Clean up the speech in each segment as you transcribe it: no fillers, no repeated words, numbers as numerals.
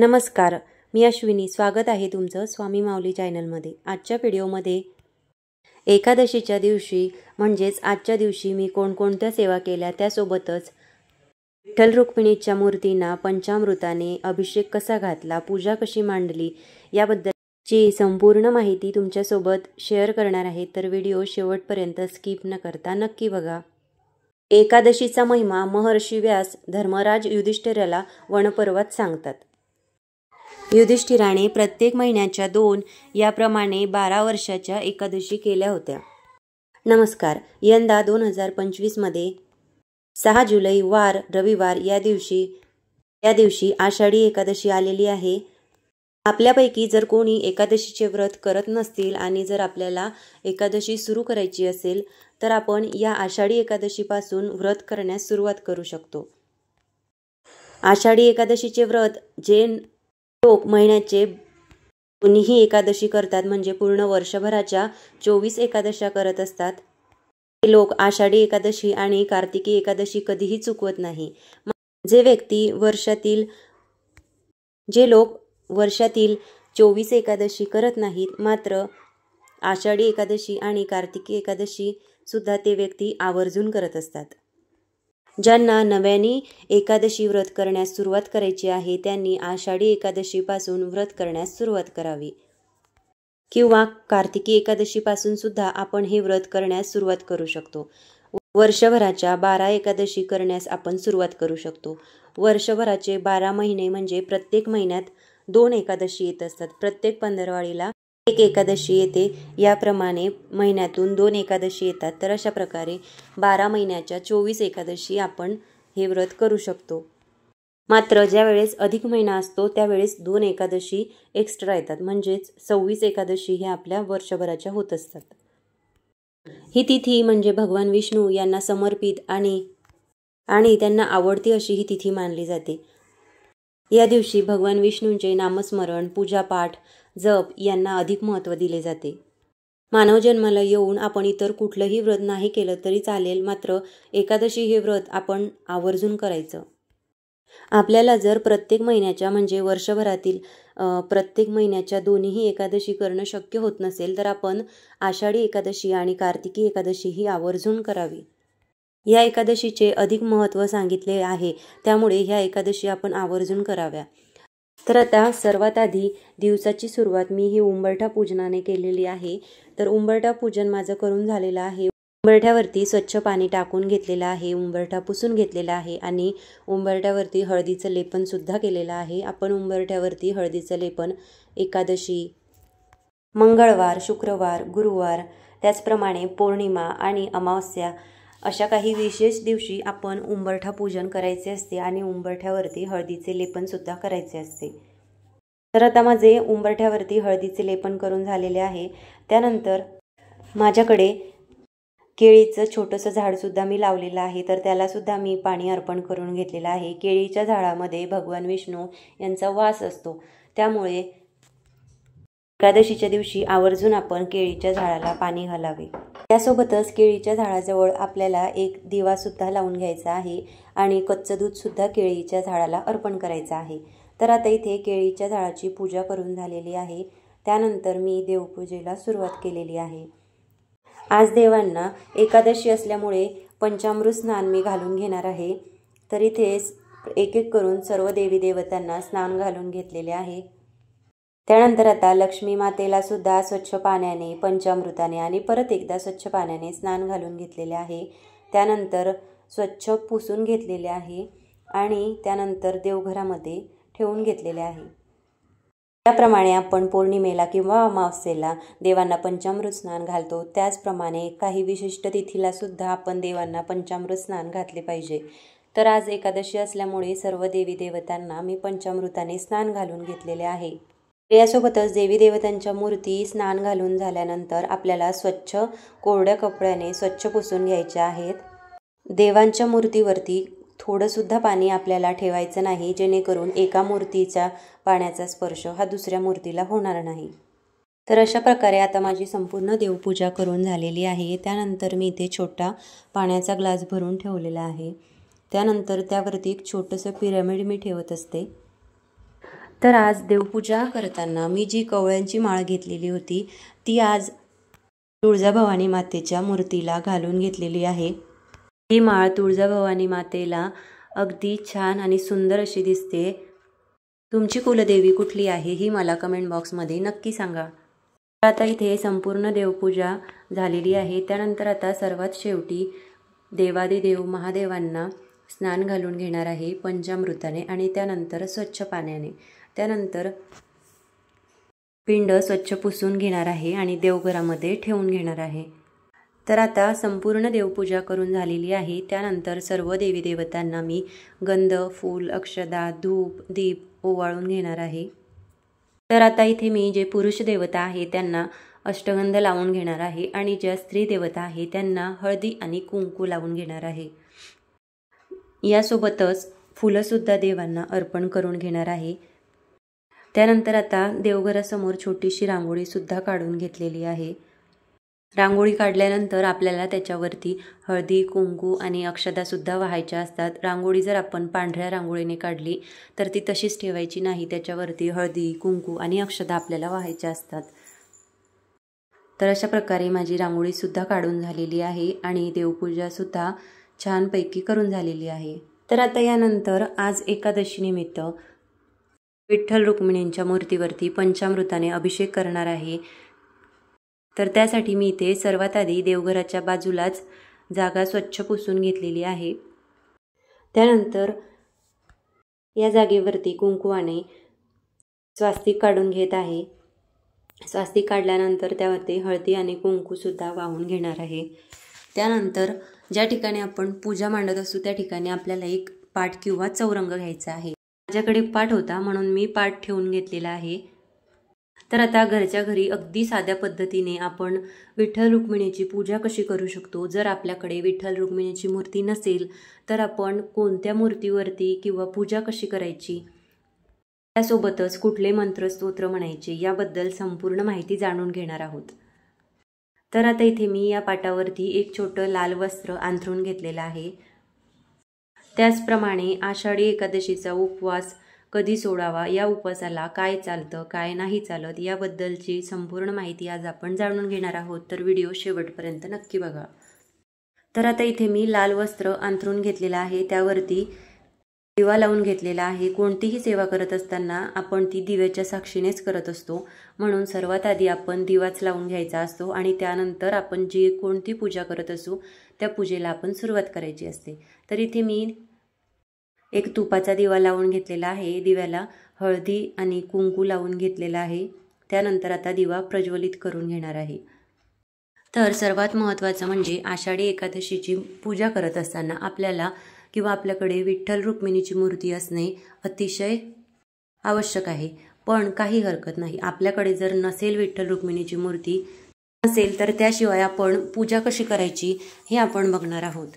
नमस्कार, मी अश्विनी. स्वागत आहे तुमचं स्वामी माऊली चॅनलमध्ये. आजच्या व्हिडिओमध्ये एकादशीच्या दिवशी म्हणजेच आजच्या दिवशी मी कोणकोणत्या सेवा केल्या, त्यासोबतच विठ्ठल रुक्मिणीच्या मूर्तींना पंचामृताने अभिषेक कसा घातला, पूजा कशी मांडली, याबद्दलची संपूर्ण माहिती तुमच्यासोबत शेअर करणार आहे. तर व्हिडिओ शेवटपर्यंत स्किप न करता नक्की बघा. एकादशीचा महिमा महर्षी व्यास धर्मराज युधिष्ठिराला वनपर्वात सांगतात. युधिष्ठिराने प्रत्येक महिन्याच्या 2 याप्रमाणे 12 वर्षाच्या एकादशी केल्या होत्या. नमस्कार. यंदा 2025 मध्ये 6 जुलै वार रविवार या दिवशी आषाढी एकादशी आलेली आहे. आपल्यापैकी जर कोणी एकादशीचे व्रत करत नसतील आणि जर आपल्याला एकादशी सुरू करायची असेल तर आपण या आषाढी एकादशीपासून व्रत करण्यास सुरुवात करू शकतो. आषाढी एकादशीचे व्रत जे लोक महिन्याचे दोन्ही एकादशी करतात, म्हणजे पूर्ण वर्षभराच्या 24 एकादशा करत असतात, ते लोक आषाढी एकादशी आणि कार्तिकी एकादशी कधीही चुकवत नाही. जे लोक वर्षातील 24 एकादशी करत नाहीत, मात्र आषाढी एकादशी आणि कार्तिकी एकादशी सुद्धा ते व्यक्ती आवर्जून करत असतात. ज्यांना नव्याने एकादशी व्रत करण्यास सुरुवात करायची आहे त्यांनी आषाढी एकादशीपासून व्रत करण्यास सुरुवात करावी, किंवा कार्तिकी एकादशीपासून सुद्धा आपण हे व्रत करण्यास सुरुवात करू शकतो. वर्षभराच्या 12 एकादशी करण्यास आपण सुरुवात करू शकतो. वर्षभराचे 12 महिने म्हणजे प्रत्येक महिन्यात 2 एकादशी येत असतात. प्रत्येक पंधरवाडीला 1 एकादशी येते. याप्रमाणे महिन्यातून 2 एकादशी येतात. तर अशा प्रकारे 12 महिन्याच्या 24 एकादशी आपण हे व्रत करू शकतो. मात्र ज्या वेळेस अधिक महिना असतो त्यावेळेस 2 एकादशी एक्स्ट्रा येतात, म्हणजेच 26 एकादशी ह्या आपल्या वर्षभराच्या होत असतात. ही तिथी म्हणजे भगवान विष्णू यांना समर्पित आणि त्यांना आवडती अशी ही तिथी मानली जाते. या दिवशी भगवान विष्णूंचे नामस्मरण, पूजापाठ, जप यांना अधिक महत्त्व दिले जाते. मानव जन्माला येऊन आपण इतर कुठलंही व्रत नाही केलं तरी चालेल, मात्र एकादशी हे व्रत आपण आवर्जून करायचं. आपल्याला जर प्रत्येक महिन्याच्या म्हणजे वर्षभरातील प्रत्येक महिन्याच्या दोन्ही एकादशी करणं शक्य होत नसेल तर आपण आषाढी एकादशी आणि कार्तिकी एकादशी ही आवर्जून करावी. या एकादशीचे अधिक महत्त्व सांगितले आहे, त्यामुळे ह्या एकादशी आपण आवर्जून कराव्या. तर आता सर्वात आधी दिवसाची सुरुवात मी ही उंबरठा पूजनाने केलेली आहे. तर उंबरठा पूजन माझं करून झालेलं आहे. उंबरठ्यावरती स्वच्छ पाणी टाकून घेतलेलं आहे, उंबरठा पुसून घेतलेला आहे आणि उंबरठ्यावरती हळदीचं लेपन सुद्धा केलेलं आहे. आपण उंबरठ्यावरती हळदीचं लेपन एकादशी, मंगळवार, शुक्रवार, गुरुवार, त्याचप्रमाणे पौर्णिमा आणि अमावस्या अशा काही विशेष दिवशी आपण उंबरठा पूजन करायचे असते आणि उंबरठ्यावरती हळदीचे लेपन सुद्धा करायचे असते. तर आता माझे उंबरठ्यावरती हळदीचे लेपन करून झालेले आहे. त्यानंतर माझ्याकडे केळीचं छोटंसं झाडसुद्धा मी लावलेलं आहे, तर त्यालासुद्धा मी पाणी अर्पण करून घेतलेलं आहे. केळीच्या झाडामध्ये भगवान विष्णू यांचा वास असतो, त्यामुळे एकादशीच्या दिवशी आवर्जून आपण केळीच्या झाडाला पाणी घालावे. त्यासोबतच केळीच्या झाडाजवळ आपल्याला एक दिवासुद्धा लावून घ्यायचा आहे आणि कच्चं दूधसुद्धा केळीच्या झाडाला अर्पण करायचं आहे. तर आता इथे केळीच्या झाडाची पूजा करून झालेली आहे. त्यानंतर मी देवपूजेला सुरुवात केलेली आहे. आज देवांना एकादशी असल्यामुळे पंचामृत स्नान मी घालून घेणार आहे. तर इथे एक एक करून सर्व देवी देवतांना स्नान घालून घेतलेले आहे. त्यानंतर आता लक्ष्मी मातेला सुद्धा स्वच्छ पाण्याने, पंचामृताने आणि परत एकदा स्वच्छ पाण्याने स्नान घालून घेतलेले आहे. त्यानंतर स्वच्छ पुसून घेतलेले आहे आणि त्यानंतर देवघरामध्ये ठेवून घेतलेले आहे. त्याप्रमाणे आपण पौर्णिमेला किंवा अमावस्येला देवांना पंचामृत स्नान घालतो, त्याचप्रमाणे काही विशिष्ट तिथीला सुद्धा आपण देवांना पंचामृत स्नान घातले पाहिजे. तर आज एकादशी असल्यामुळे सर्व देवी देवतांना मी पंचामृताने स्नान घालून घेतलेले आहे. यासोबतच देवी देवतांच्या मूर्ती स्नान घालून झाल्यानंतर आपल्याला स्वच्छ कोरड्या कपड्याने स्वच्छ पुसून घ्यायच्या आहेत. देवांच्या मूर्तीवरती थोडंसुद्धा पाणी आपल्याला ठेवायचं नाही, जेणेकरून एका मूर्तीचा पाण्याचा स्पर्श हा दुसऱ्या मूर्तीला होणार नाही. तर अशा प्रकारे आता माझी संपूर्ण देवपूजा करून झालेली आहे. त्यानंतर मी इथे छोटा पाण्याचा ग्लास भरून ठेवलेला आहे. त्यानंतर त्यावरती एक छोटंसं पिरॅमिड मी ठेवत असते. तर आज देवपूजा करताना मी जी कवळ्यांची माळ घेतलेली होती ती आज तुळजाभवानी मातेच्या मूर्तीला घालून घेतलेली आहे। ही माळ तुळजाभवानी मातेला अगदी छान आणि सुंदर अशी दिसते। तुमची कुलदेवी कुठली आहे ही मला कमेंट बॉक्समध्ये नक्की सांगा। आता इथे संपूर्ण देवपूजा झालेली आहे। त्यानंतर आता सर्वात शेवटी देवादिदेव महादेवांना स्नान घालून घेणार आहे पंचामृताने आणि त्यानंतर स्वच्छ पाण्याने। त्यानंतर पिंड स्वच्छ पुसून घेणार आहे आणि देवघरामध्ये ठेवून घेणार आहे। तर आता संपूर्ण देवपूजा करून झालेली आहे। त्यानंतर सर्व देवी देवतांना मी गंध, फूल, अक्षदा, धूप, दीप ओवाळून घेणार आहे। तर आता इथे मी जे पुरुष देवता आहे त्यांना अष्टगंध लावून घेणार आहे आणि ज्या स्त्री देवता आहे त्यांना हळदी आणि कुंकू लावून घेणार आहे। यासोबतच फुलंसुद्धा देवांना अर्पण करून घेणार आहे। त्यानंतर आता देवघरासमोर छोटीशी रांगोळीसुद्धा काढून घेतलेली आहे। रांगोळी काढल्यानंतर आपल्याला त्याच्यावरती हळदी, कुंकू आणि अक्षदासुद्धा वाहायच्या असतात। रांगोळी जर आपण पांढऱ्या रांगोळीने काढली तर ती तशीच ठेवायची नाही, त्याच्यावरती हळदी, कुंकू आणि अक्षदा आपल्याला वाहायच्या असतात। तर अशा प्रकारे माझी रांगोळीसुद्धा काढून झालेली आहे आणि देवपूजासुद्धा छानपैकी करून झालेली आहे। तर आता यानंतर आज एकादशी निमित्त विठ्ठल रुक्मिणींच्या मूर्तीवरती पंचामृताने अभिषेक करणार आहे। तर त्यासाठी मी इथे सर्वात आधी देवघराच्या बाजूलाच जागा स्वच्छ पुसून घेतलेली आहे। त्यानंतर या जागेवरती कुंकवाने स्वास्तिक काढून घेत आहे। स्वास्तिक काढल्यानंतर त्यावरती हळदी आणि कुंकूसुद्धा वाहून घेणार आहे। त्यानंतर ज्या ठिकाणी आपण पूजा मांडत असू त्या ठिकाणी आपल्याला एक पाट किंवा चौरंग घ्यायचा आहे। माझ्याकडे पाट होता म्हणून मी पाट ठेवून घेतलेला आहे। तर आता घरच्या घरी अगदी साध्या पद्धतीने आपण विठ्ठल रुक्मिणीची पूजा कशी करू शकतो। जर आपल्याकडे विठ्ठल रुक्मिणीची मूर्ती नसेल तर आपण कोणत्या मूर्तीवरती किंवा पूजा कशी करायची, त्यासोबतच कुठले मंत्र स्तोत्र म्हणायचे याबद्दल संपूर्ण माहिती जाणून घेणार आहोत। तर आता इथे मी या पाटावरती एक छोटं लाल वस्त्र अंथरून घेतलेलं आहे। त्याचप्रमाणे आषाढी एकादशीचा उपवास कधी सोडावा, या उपवासाला काय चालतं काय नाही चालत याबद्दलची संपूर्ण माहिती आज आपण जाणून घेणार आहोत। तर व्हिडिओ शेवटपर्यंत नक्की बघा। तर आता इथे मी लाल वस्त्र अंथरून घेतलेलं आहे, त्यावरती दिवा लावून घेतलेला आहे। कोणतीही सेवा करत असताना आपण ती दिव्याच्या साक्षीनेच करत असतो, म्हणून सर्वात आधी आपण दिवाच लावून घ्यायचा असतो आणि त्यानंतर आपण जी कोणती पूजा करत असू त्या पूजेला आपण सुरुवात करायची असते। तर इथे मी एक तुपाचा दिवा लावून घेतलेला आहे। दिव्याला हळदी आणि कुंकू लावून घेतलेला आहे। त्यानंतर आता दिवा प्रज्वलित करून घेणार आहे। तर सर्वात महत्त्वाचं म्हणजे आषाढी एकादशीची पूजा करत असताना आपल्याला किंवा आपल्याकडे विठ्ठल रुक्मिणीची मूर्ती असणे अतिशय आवश्यक आहे। पण काही हरकत नाही, आपल्याकडे जर नसेल विठ्ठल रुक्मिणीची मूर्ती नसेल तर त्याशिवाय आपण पूजा कशी करायची हे आपण बघणार आहोत।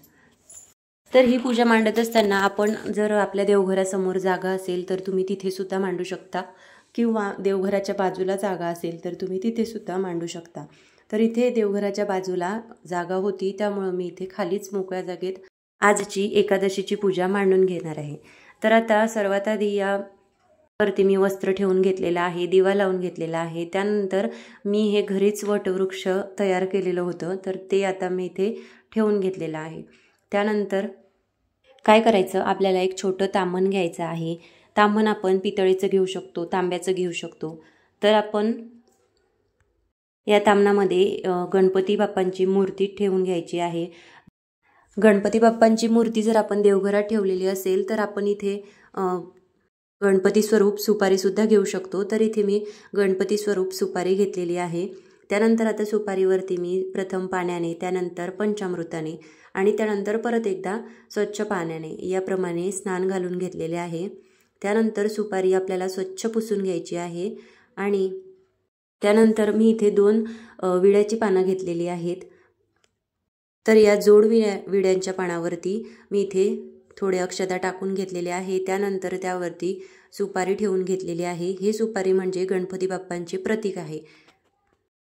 तर ही पूजा मांडत असताना आपण जर आपल्या देवघरासमोर जागा असेल तर तुम्ही तिथे सुद्धा मांडू शकता किंवा देवघराच्या बाजूला जागा असेल तर तुम्ही तिथे सुद्धा मांडू शकता। तर इथे देवघराच्या बाजूला जागा होती त्यामुळे मी इथे खालीच मोकळ्या जागेत आजची एकादशीची पूजा मांडून घेणार आहे। तर आता सर्वात आधी यावरती मी वस्त्र ठेवून घेतलेलं आहे, दिवा लावून घेतलेला आहे। त्यानंतर मी हे घरीच वटवृक्ष तयार केलेलं होतं तर ते आता मी इथे ठेवून घेतलेलं आहे। त्यानंतर काय करायचं, आपल्याला एक छोटं ताम्हण घ्यायचं आहे। ताम्हण आपण पितळेचं घेऊ शकतो, तांब्याचं घेऊ शकतो। तर आपण या ताम्हणामध्ये गणपती बाप्पांची मूर्ती ठेवून घ्यायची आहे। गणपती बाप्पांची मूर्ती जर आपण देवघरात ठेवलेली असेल तर आपण इथे गणपती स्वरूप सुपारीसुद्धा घेऊ शकतो। तर इथे मी गणपती स्वरूप सुपारी घेतलेली आहे। त्यानंतर आता सुपारीवरती मी प्रथम पाण्याने, त्यानंतर पंचामृताने आणि त्यानंतर परत एकदा स्वच्छ पाण्याने याप्रमाणे स्नान घालून घेतलेले आहे। त्यानंतर सुपारी आपल्याला स्वच्छ पुसून घ्यायची आहे आणि त्यानंतर मी इथे 2 विड्याची पानं घेतलेली आहेत। तर या जोड विड्यांच्या पानावरती मी इथे थोडे अक्षता टाकून घेतलेले आहे। त्यानंतर त्यावरती सुपारी ठेवून घेतलेली आहे। हे सुपारी म्हणजे गणपती बाप्पांचे प्रतीक आहे।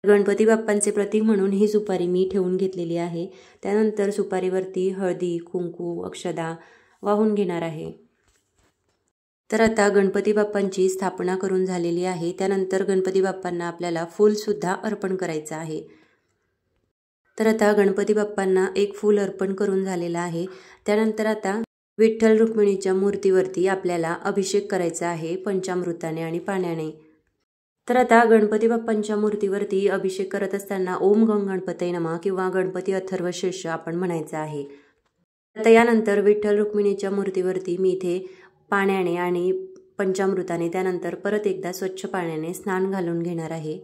गणपती बाप्पांचे प्रतीक म्हणून ही सुपारी मी ठेवून घेतलेली आहे। त्यानंतर सुपारीवरती हळदी, कुंकू, अक्षदा वाहून घेणार आहे। तर आता गणपती बाप्पांची स्थापना करून झालेली आहे. त्यानंतर गणपती बाप्पांना आपल्याला फूलसुद्धा अर्पण करायचं आहे. तर आता गणपती बाप्पांना एक फूल अर्पण करून झालेलं आहे. त्यानंतर आता विठ्ठल रुक्मिणीच्या मूर्तीवरती आपल्याला अभिषेक करायचा आहे पंचामृताने आणि पाण्याने. तर आता गणपती बाप्पांच्या मूर्तीवरती अभिषेक करत असताना ओम गंग गणपतये नमः किंवा गणपती अथर्वशीर्ष आपण म्हणायचं आहे. आता यानंतर विठ्ठल रुक्मिणीच्या मूर्तीवरती मी इथे पाण्याने आणि पंचामृताने त्यानंतर परत एकदा स्वच्छ पाण्याने स्नान घालून घेणार आहे.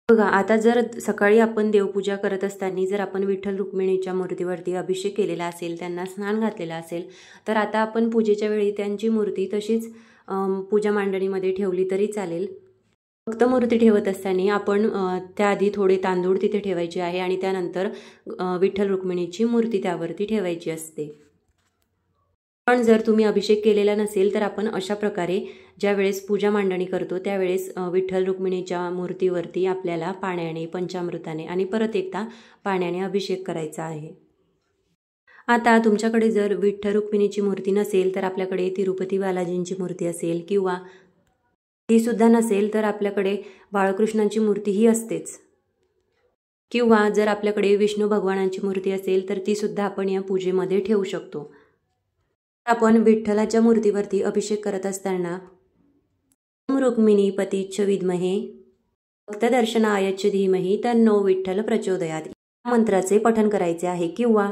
बघा, आता जर सकाळी आपण देवपूजा करत असताना जर आपण विठ्ठल रुक्मिणीच्या मूर्तीवरती अभिषेक केलेला असेल, त्यांना स्नान घातलेलं असेल, तर आता आपण पूजेच्या वेळी त्यांची मूर्ती तशीच पूजा मांडणीमध्ये ठेवली तरी चालेल. फक्त मूर्ती ठेवत असताना आपण त्याआधी थोडे तांदूळ तिथे ठेवायचे आहे आणि त्यानंतर विठ्ठल रुक्मिणीची मूर्ती त्यावरती ठेवायची असते. पण जर तुम्ही अभिषेक केलेला नसेल तर आपण अशा प्रकारे ज्या वेळेस पूजा मांडणी करतो त्यावेळेस विठ्ठल रुक्मिणीच्या मूर्तीवरती आपल्याला पाण्याने, पंचामृताने आणि परत एकदा पाण्याने अभिषेक करायचा आहे. आता तुमच्याकडे जर विठ्ठल रुक्मिणीची मूर्ती नसेल तर आपल्याकडे तिरुपती बालाजींची मूर्ती असेल किंवा ती सुद्धा नसेल तर आपल्याकडे बाळकृष्णांची मूर्ती ही असतेच. किंवा जर आपल्याकडे विष्णू भगवानांची मूर्ती असेल तर ती सुद्धा आपण या पूजेमध्ये ठेवू शकतो. आपण विठ्ठलाच्या मूर्तीवरती अभिषेक करत असताना ओम रुक्मिणी पतीच्छ विद्महे भक्तदर्शनायच धीमहि तन्नो विठ्ठल प्रचोदयात या मंत्राचे पठण करायचे आहे. किंवा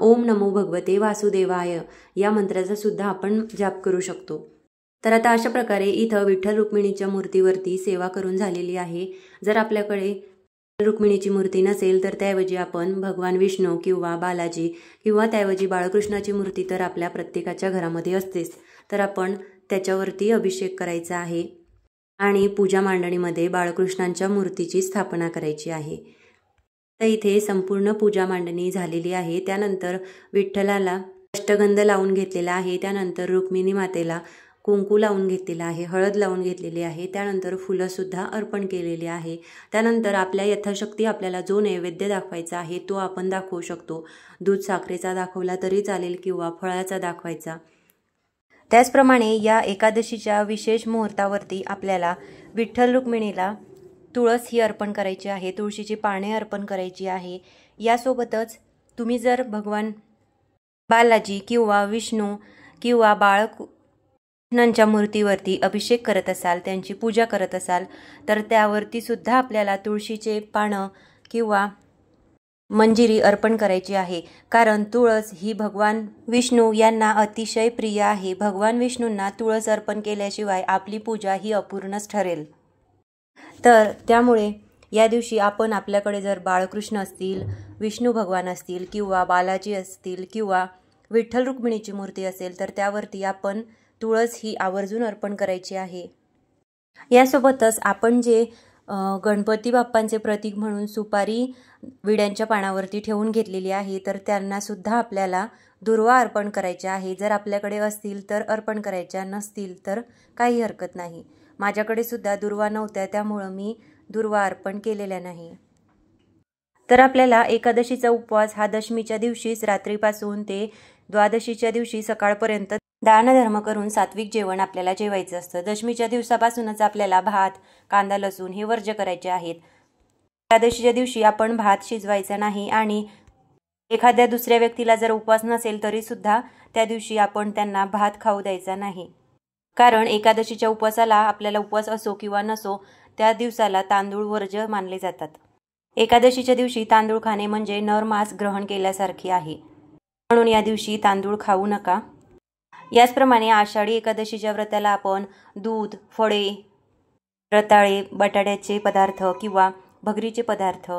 ओम नमो भगवते वासुदेवाय या मंत्राचा सुद्धा आपण जाप करू शकतो. तर आता अशा प्रकारे इथं विठ्ठल रुक्मिणीच्या मूर्तीवरती सेवा करून झालेली आहे. जर आपल्याकडे रुक्मिणीची मूर्ती नसेल तर त्याऐवजी आपण भगवान विष्णू किंवा बालाजी किंवा त्याऐवजी बाळकृष्णाची मूर्ती तर आपल्या प्रत्येकाच्या घरामध्ये असतेच, तर आपण त्याच्यावरती अभिषेक करायचा आहे आणि पूजा मांडणीमध्ये बाळकृष्णांच्या मूर्तीची स्थापना करायची आहे. तर इथे संपूर्ण पूजा मांडणी झालेली आहे. त्यानंतर विठ्ठलाला अष्टगंध लावून घेतलेला आहे. त्यानंतर रुक्मिणी मातेला कुंकू लावून घेतलेला आहे, हळद लावून घेतलेली आहे. त्यानंतर फुलंसुद्धा अर्पण केलेली आहे. त्यानंतर आपल्या यथाशक्ती आपल्याला जो नैवेद्य दाखवायचा आहे तो आपण दाखवू शकतो. दूध साखरेचा दाखवला तरी चालेल किंवा फळाचा दाखवायचा. त्याचप्रमाणे या एकादशीच्या विशेष मुहूर्तावरती आपल्याला विठ्ठल रुक्मिणीला तुळस ही अर्पण करायची आहे, तुळशीची पाने अर्पण करायची आहे. यासोबतच तुम्ही जर भगवान बालाजी किंवा विष्णू किंवा बाळकृष्णांच्या मूर्तीवरती अभिषेक करत असाल, त्यांची पूजा करत असाल, तर त्यावरती सुद्धा आपल्याला तुळशीचे पानं किंवा मंजिरी अर्पण करायची आहे. कारण तुळस ही भगवान विष्णू यांना अतिशय प्रिय आहे. भगवान विष्णूंना तुळस अर्पण केल्याशिवाय आपली पूजा ही अपूर्णच ठरेल. तर त्यामुळे या दिवशी आपण आपल्याकडे जर बाळकृष्ण असतील, विष्णू भगवान असतील किंवा बालाजी असतील किंवा विठ्ठल रुक्मिणीची मूर्ती असेल तर त्यावरती आपण तुळस ही आवर्जून अर्पण करायची आहे. यासोबतच आपण जे गणपती बाप्पांचे प्रतीक म्हणून सुपारी विड्यांच्या पानावरती ठेवून घेतलेली आहे, तर त्यांना सुद्धा आपल्याला दुर्वा अर्पण करायच्या आहे. जर आपल्याकडे असतील तर अर्पण करायच्या, नसतील तर काही हरकत नाही. माझ्याकडे सुद्धा दुर्वा नव्हत्या, त्यामुळं मी दुर्वा अर्पण केलेल्या नाही. तर आपल्याला एकादशीचा उपवास हा दशमीच्या दिवशीच रात्रीपासून ते द्वादशीच्या दिवशी सकाळपर्यंत दानधर्म करून सात्विक जेवण आपल्याला जेवायचं असतं. दशमीच्या दिवसापासूनच आपल्याला भात, कांदा, लसूण हे वर्ज्य करायचे आहेत. एकादशीच्या दिवशी आपण भात शिजवायचा नाही आणि एखाद्या दुसऱ्या व्यक्तीला जर उपवास नसेल तरी सुद्धा त्या दिवशी आपण त्यांना भात खाऊ द्यायचा नाही. कारण एकादशीच्या उपवासाला आपल्याला उपवास असो किंवा नसो त्या दिवसाला तांदूळ वर्ज्य मानले जातात. एकादशीच्या दिवशी तांदूळ खाणे म्हणजे नरमास ग्रहण केल्यासारखे आहे, म्हणून या दिवशी तांदूळ खाऊ नका. याचप्रमाणे आषाढी एकादशीच्या व्रताला आपण दूध, फळे, रताळे, बटाट्याचे पदार्थ किंवा भगरीचे पदार्थ,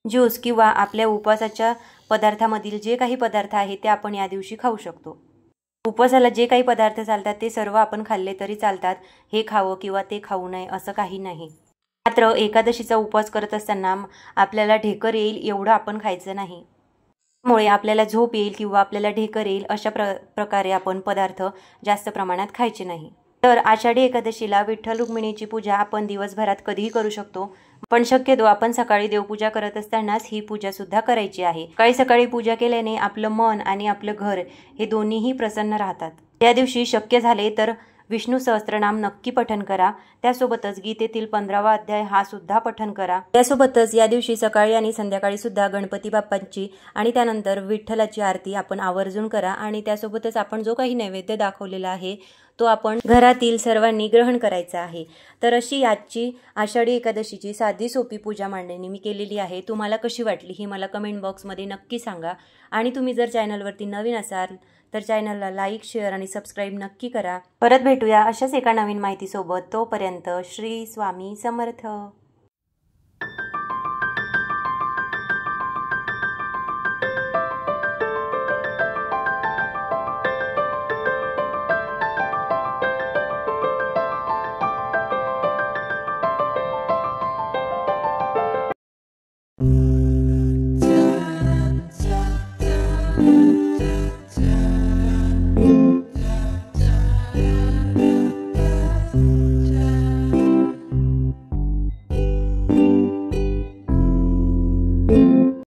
ज्यूस किंवा आपल्या उपवासाच्या पदार्थामधील जे काही पदार्थ आहेत ते आपण या दिवशी खाऊ शकतो. उपवासाला जे काही पदार्थ चालतात ते सर्व आपण खाल्ले तरी चालतात. हे खावं किंवा ते खाऊ नये असं काही नाही. मात्र एकादशीचा उपवास करत असताना आपल्याला ढेकर येईल एवढं आपण खायचं नाही. त्यामुळे आपल्याला झोप येईल किंवा आपल्याला ढेकर येईल अशा प्रकारे आपण पदार्थ जास्त प्रमाणात खायचे नाही. तर आषाढी एकादशीला विठ्ठल रुक्मिणीची पूजा आपण दिवसभरात कधीही करू शकतो, पण शक्यतो आपण सकाळी देवपूजा करत असतानाच ही पूजा सुद्धा करायची आहे. सकाळी पूजा केल्याने आपलं मन आणि आपलं घर हे दोन्हीही प्रसन्न राहतात. त्या दिवशी शक्य झाले तर विष्णू सहस्त्रनाम नक्की पठण करा। त्यासोबतच गीतेतील 15वा अध्याय हा सुद्धा पठण करा। त्यासोबतच या दिवशी सकाळी आणि संध्याकाळी सुद्धा गणपती बाप्पांची आणि त्यानंतर विठ्ठलाची आरती आपण आवर्जून करा। आणि त्यासोबतच आपण जो काही नैवेद्य दाखवलेला आहे तो आपण घरातील सर्वांनी ग्रहण करायचा आहे। तर अशी आजची आषाढी एकादशीची साधी सोपी पूजा मांडणी मी केलेली आहे। तुम्हाला कशी वाटली ही मला कमेंट बॉक्समध्ये नक्की सांगा। आणि तुम्ही जर चॅनलवरती नवीन असाल तर चॅनलला लाईक, शेअर आणि सबस्क्राईब नक्की करा। परत भेटूया अशाच एका नवीन माहितीसोबत। तोपर्यंत श्री स्वामी समर्थ।